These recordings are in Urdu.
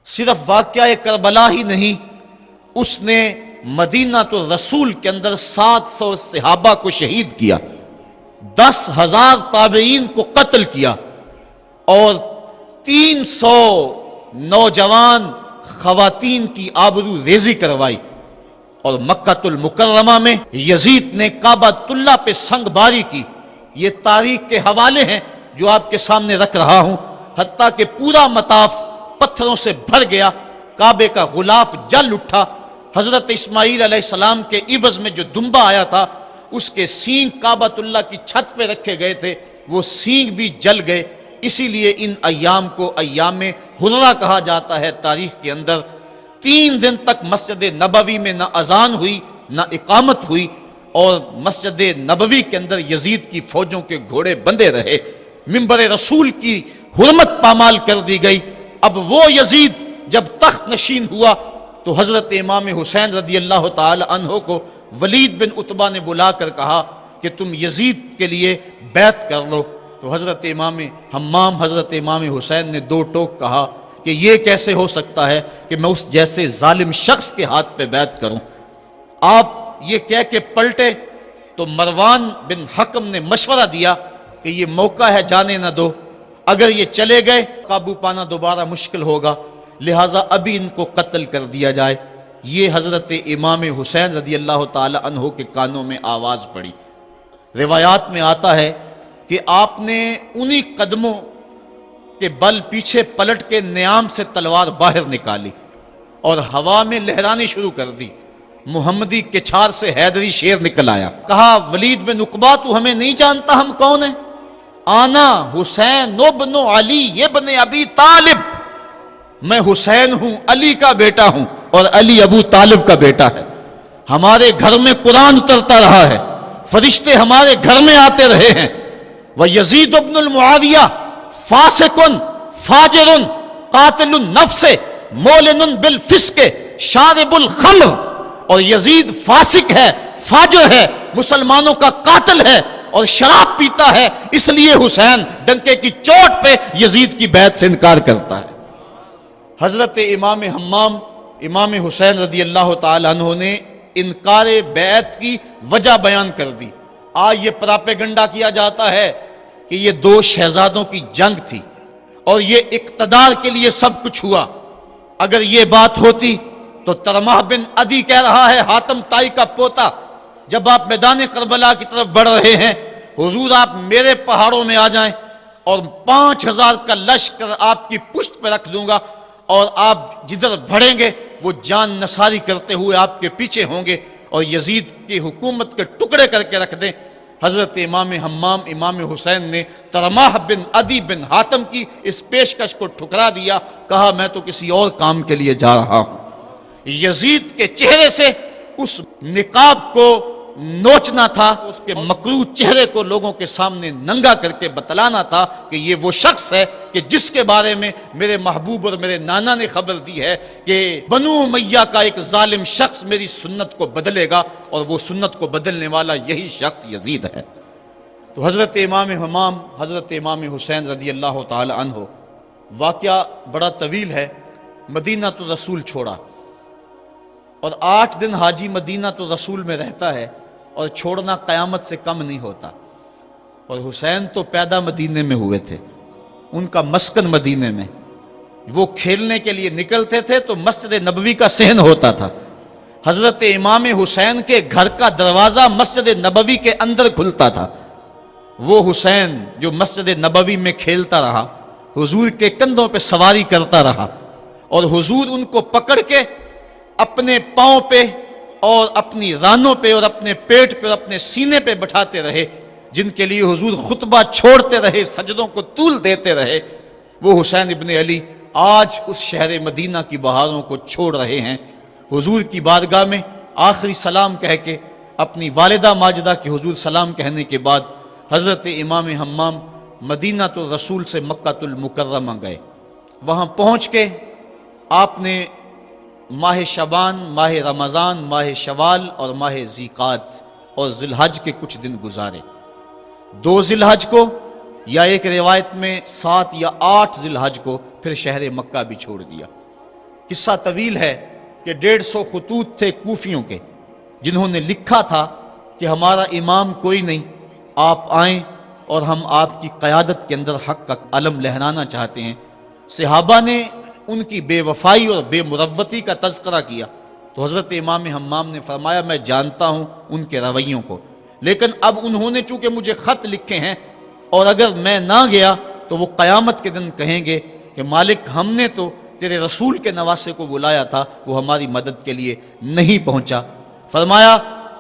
صرف واقعہ کربلا ہی نہیں، اس نے مدینہ تو رسول کے اندر 700 صحابہ کو شہید کیا، 10,000 تابعین کو قتل کیا، اور 300 نوجوان خواتین کی آبرو ریزی کروائی۔ اور مکہ المکرمہ میں یزید نے کعبۃ اللہ پہ سنگ باری کی۔ یہ تاریخ کے حوالے ہیں جو آپ کے سامنے رکھ رہا ہوں۔ حتیٰ کہ پورا مطاف پتھروں سے بھر گیا، کعبے کا غلاف جل اٹھا۔ حضرت اسماعیل علیہ السلام کے عوض میں جو دمبا آیا تھا، اس کے سینگ کعبۃ اللہ کی چھت پہ رکھے گئے تھے، وہ سینگ بھی جل گئے۔ اسی لیے ان ایام کو ایام حرہ کہا جاتا ہے۔ تاریخ کے اندر 3 دن تک مسجد نبوی میں نہ اذان ہوئی نہ اقامت ہوئی، اور مسجد نبوی کے اندر یزید کی فوجوں کے گھوڑے بندھے رہے۔ منبر رسول کی حرمت پامال کر دی گئی۔ اب وہ یزید جب تخت نشین ہوا تو حضرت امام حسین رضی اللہ تعالی عنہ کو ولید بن عتبہ نے بلا کر کہا کہ تم یزید کے لیے بیعت کر لو۔ تو حضرت امام حمام حضرت امام حسین نے 2 ٹوک کہا کہ یہ کیسے ہو سکتا ہے کہ میں اس جیسے ظالم شخص کے ہاتھ پہ بیعت کروں۔ آپ یہ کہہ کے پلٹے تو مروان بن حکم نے مشورہ دیا کہ یہ موقع ہے، جانے نہ دو، اگر یہ چلے گئے قابو پانا دوبارہ مشکل ہوگا، لہٰذا ابھی ان کو قتل کر دیا جائے۔ یہ حضرت امام حسین رضی اللہ تعالی عنہ کے کانوں میں آواز پڑی۔ روایات میں آتا ہے کہ آپ نے انہی قدموں کے بل پیچھے پلٹ کے نیام سے تلوار باہر نکالی اور ہوا میں لہرانی شروع کر دی۔ محمدی کچھار سے حیدری شیر نکل آیا۔ کہا ولید بن عقبہ تو ہمیں نہیں جانتا ہم کون ہیں؟ آنا حسین ابن علی ابن ابی طالب، میں حسین ہوں، علی کا بیٹا ہوں، اور علی ابو طالب کا بیٹا ہے۔ ہمارے گھر میں قرآن اترتا رہا ہے، فرشتے ہمارے گھر میں آتے رہے ہیں۔ وَيَزِيدُ ابن المعاویہ فاسق فاجر قاتل النفس مولن بالفسق شارب الخمر، اور یزید فاسق ہے، فاجر ہے، مسلمانوں کا قاتل ہے اور شراب پیتا ہے، اس لیے حسین ڈنکے کی چوٹ پہ یزید کی بیعت سے انکار کرتا ہے۔ حضرت امام حمام امام حسین رضی اللہ تعالی عنہ نے انکار بیعت کی وجہ بیان کر دی۔ آج یہ پراپیگنڈا کیا جاتا ہے کہ یہ 2 شہزادوں کی جنگ تھی اور یہ اقتدار کے لیے سب کچھ ہوا۔ اگر یہ بات ہوتی تو ترمح بن عدی کہہ رہا ہے، حاتم طائی کا پوتا، جب آپ میدان کربلا کی طرف بڑھ رہے ہیں، حضور آپ میرے پہاڑوں میں آ جائیں اور 5000 کا لشکر آپ کی پشت پہ رکھ دوں گا، اور آپ جدھر بڑھیں گے وہ جان نثاری کرتے ہوئے آپ کے پیچھے ہوں گے اور یزید کی حکومت کے ٹکڑے کر کے رکھ دیں۔ حضرت امام حمام امام حسین نے ترماح بن عدی بن حاتم کی اس پیشکش کو ٹھکرا دیا، کہا میں تو کسی اور کام کے لیے جا رہا ہوں۔ یزید کے چہرے سے اس نقاب کو نوچنا تھا، اس کے مکروہ چہرے کو لوگوں کے سامنے ننگا کر کے بتلانا تھا کہ یہ وہ شخص ہے کہ جس کے بارے میں میرے محبوب اور میرے نانا نے خبر دی ہے کہ بنو امیہ کا ایک ظالم شخص میری سنت کو بدلے گا، اور وہ سنت کو بدلنے والا یہی شخص یزید ہے۔ تو حضرت امام حمام حضرت امام حسین رضی اللہ تعالی عنہ، واقعہ بڑا طویل ہے۔ مدینہ تو رسول چھوڑا، اور 8 دن حاجی مدینہ تو رسول میں رہتا ہے، اور چھوڑنا قیامت سے کم نہیں ہوتا۔ اور حسین تو پیدا مدینے میں ہوئے تھے، ان کا مسکن مدینے میں، وہ کھیلنے کے لیے نکلتے تھے تو مسجد نبوی کا صحن ہوتا تھا۔ حضرت امام حسین کے گھر کا دروازہ مسجد نبوی کے اندر کھلتا تھا۔ وہ حسین جو مسجد نبوی میں کھیلتا رہا، حضور کے کندھوں پہ سواری کرتا رہا، اور حضور ان کو پکڑ کے اپنے پاؤں پہ اور اپنی رانوں پہ اور اپنے پیٹ پہ اور اپنے سینے پہ بٹھاتے رہے، جن کے لیے حضور خطبہ چھوڑتے رہے، سجدوں کو طول دیتے رہے۔ وہ حسین ابن علی آج اس شہر مدینہ کی بہاروں کو چھوڑ رہے ہیں۔ حضور کی بارگاہ میں آخری سلام کہہ کے اپنی والدہ ماجدہ کے حضور سلام کہنے کے بعد حضرت امام حمام مدینہ تو رسول سے مکہ المکرمہ گئے۔ وہاں پہنچ کے آپ نے ماہ شعبان، ماہ رمضان، ماہ شوال اور ماہ ذیقعد اور ذی الحج کے کچھ دن گزارے۔ 2 ذی الحج کو، یا ایک روایت میں 7 یا 8 ذی الحج کو پھر شہر مکہ بھی چھوڑ دیا۔ قصہ طویل ہے کہ 150 خطوط تھے کوفیوں کے، جنہوں نے لکھا تھا کہ ہمارا امام کوئی نہیں، آپ آئیں اور ہم آپ کی قیادت کے اندر حق کا علم لہرانا چاہتے ہیں۔ صحابہ نے ان کی بے وفائی اور بے مروتی کا تذکرہ کیا تو حضرت امام حمام نے فرمایا میں جانتا ہوں ان کے رویوں کو، لیکن اب انہوں نے چونکہ مجھے خط لکھے ہیں اور اگر میں نہ گیا تو وہ قیامت کے دن کہیں گے کہ مالک ہم نے تو تیرے رسول کے نواسے کو بلایا تھا، وہ ہماری مدد کے لیے نہیں پہنچا۔ فرمایا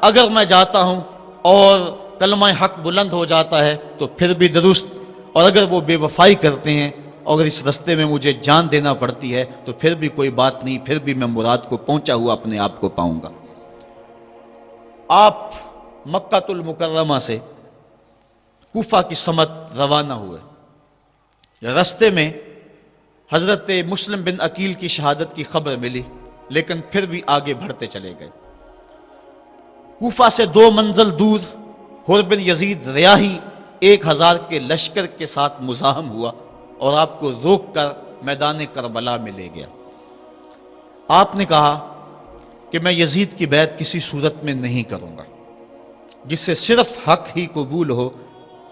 اگر میں جاتا ہوں اور کلمہ حق بلند ہو جاتا ہے تو پھر بھی درست، اور اگر وہ بے وفائی کرتے ہیں اور اس رستے میں مجھے جان دینا پڑتی ہے تو پھر بھی کوئی بات نہیں، پھر بھی میں مراد کو پہنچا ہوا اپنے آپ کو پاؤں گا۔ آپ مکہ المکرمہ سے کوفہ کی سمت روانہ ہوئے۔ رستے میں حضرت مسلم بن عقیل کی شہادت کی خبر ملی، لیکن پھر بھی آگے بڑھتے چلے گئے۔ کوفہ سے 2 منزل دور حر بن یزید ریاحی 1000 کے لشکر کے ساتھ مزاحم ہوا اور آپ کو روک کر میدان کربلا میں لے گیا۔ آپ نے کہا کہ میں یزید کی بیعت کسی صورت میں نہیں کروں گا، جس سے صرف حق ہی قبول ہو،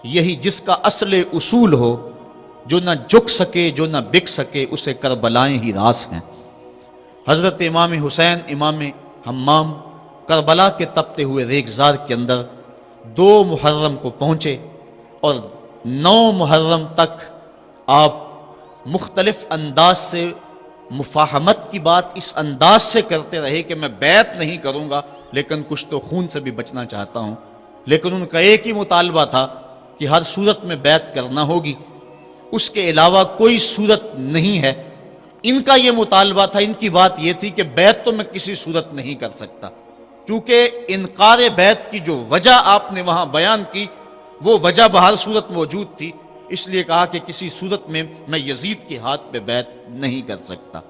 یہی جس کا اصل اصول ہو، جو نہ جھک سکے جو نہ بک سکے، اسے کربلائیں ہی راس ہیں۔ حضرت امام حسین امام حمام کربلا کے تپتے ہوئے ریگزار کے اندر 2 محرم کو پہنچے اور 9 محرم تک آپ مختلف انداز سے مفاہمت کی بات اس انداز سے کرتے رہے کہ میں بیعت نہیں کروں گا لیکن کچھ تو خون سے بھی بچنا چاہتا ہوں، لیکن ان کا ایک ہی مطالبہ تھا کہ ہر صورت میں بیعت کرنا ہوگی، اس کے علاوہ کوئی صورت نہیں ہے۔ ان کا یہ مطالبہ تھا، ان کی بات یہ تھی کہ بیعت تو میں کسی صورت نہیں کر سکتا، چونکہ انکار بیعت کی جو وجہ آپ نے وہاں بیان کی وہ وجہ بہر صورت موجود تھی، اس لیے کہا کہ کسی صورت میں میں یزید کے ہاتھ پہ بیعت نہیں کر سکتا۔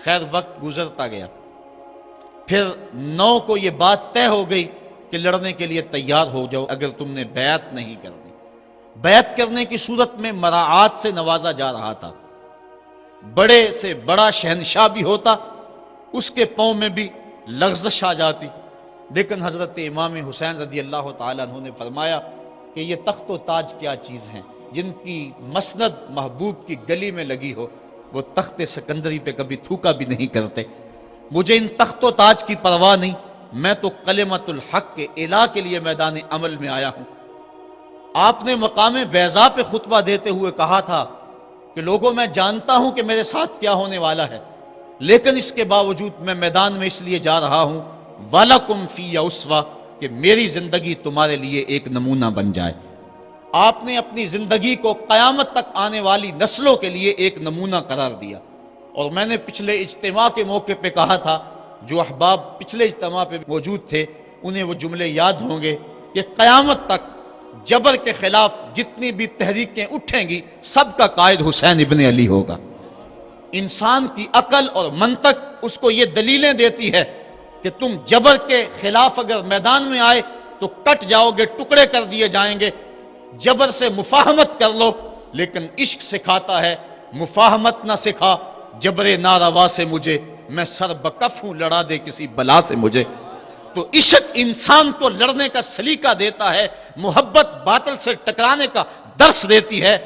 خیر وقت گزرتا گیا، پھر 9 کو یہ بات طے ہو گئی کہ لڑنے کے لیے تیار ہو جاؤ اگر تم نے بیعت نہیں کرنی۔ بیعت کرنے کی صورت میں مراعات سے نوازا جا رہا تھا، بڑے سے بڑا شہنشاہ بھی ہوتا اس کے پاؤں میں بھی لغزش آ جاتی، لیکن حضرت امام حسین رضی اللہ تعالیٰ عنہ نے فرمایا کہ یہ تخت و تاج کیا چیز ہیں، جن کی مسند محبوب کی گلی میں لگی ہو وہ تخت سکندری پہ کبھی تھوکا بھی نہیں کرتے، مجھے ان تخت و تاج کی پرواہ نہیں، میں تو کلمت الحق کے اعلیٰ کے لیے میدان عمل میں آیا ہوں۔ آپ نے مقام بیضا پہ خطبہ دیتے ہوئے کہا تھا کہ لوگوں میں جانتا ہوں کہ میرے ساتھ کیا ہونے والا ہے، لیکن اس کے باوجود میں میدان میں اس لیے جا رہا ہوں وَلَكُمْ فِيَّ أُسْوَةٌ کہ میری زندگی تمہارے لیے ایک نمونہ بن جائے۔ آپ نے اپنی زندگی کو قیامت تک آنے والی نسلوں کے لیے ایک نمونہ قرار دیا، اور میں نے پچھلے اجتماع کے موقع پہ کہا تھا، جو احباب پچھلے اجتماع پہ موجود تھے انہیں وہ جملے یاد ہوں گے کہ قیامت تک جبر کے خلاف جتنی بھی تحریکیں اٹھیں گی سب کا قائد حسین ابن علی ہوگا۔ انسان کی عقل اور منطق اس کو یہ دلیلیں دیتی ہے کہ تم جبر کے خلاف اگر میدان میں آئے تو کٹ جاؤ گے، ٹکڑے کر دیے جائیں گے۔ جبر سے مفاہمت کر لو، لیکن عشق سکھاتا ہے مفاہمت نہ سکھا، جبر ناروا سے مجھے، میں سر بکف ہوں لڑا دے کسی بلا سے مجھے۔ تو عشق انسان کو لڑنے کا سلیقہ دیتا ہے، محبت باطل سے ٹکرانے کا درس دیتی ہے،